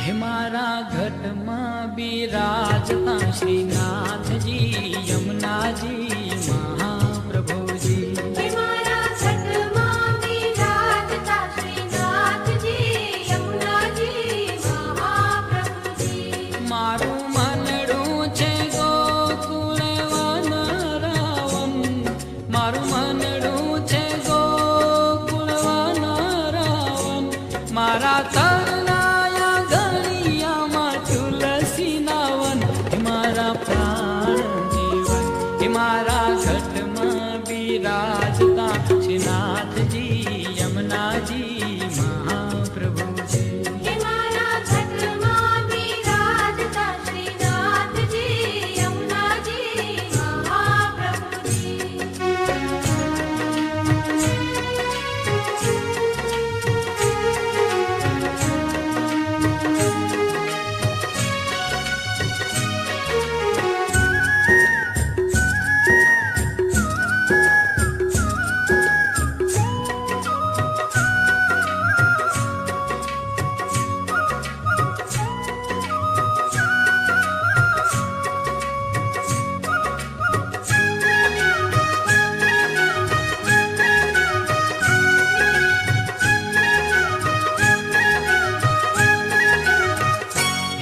હે મારા ઘટમાં બિરાજતા શ્રીનાથજી યમુનાજી મહાપ્રભુજી. હે મારા ઘટમાં બિરાજતા શ્રીનાથજી યમુનાજી મહાપ્રભુજી. મારું મનડું છે ગોકુળ વનરાવન, મારું મનડું છે ગોકુળ વનરાવન. મારા તરનાયા ગળિયામાં તુલસી નાવન. હે મારા પ્રાણ જીવન, હે મારા ઘટમાં બિરાજતા શ્રીનાથજી યમુનાજી મહાપ્રભુજી. હે મારા ઘટમાં બિરાજતા શ્રીનાથજી યમુનાજી મહાપ્રભુજી.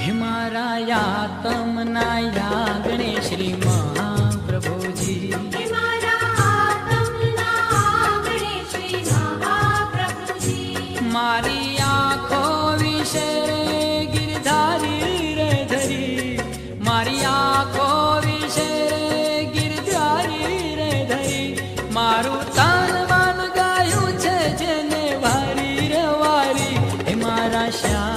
હે મારા યાતમના યાગણે શ્રી મહાપ્રભુજી. હે મારા આતમના આંગણે શ્રી મહાપ્રભુજી. મારી આંખો વિશે ગિરધારી રે ધરી, મારી આંખો વિશે ગિરધારી રે ધરી. મારું તન મન ગાયું છે જેને વારી રે વારી. હે મારા શ્યામ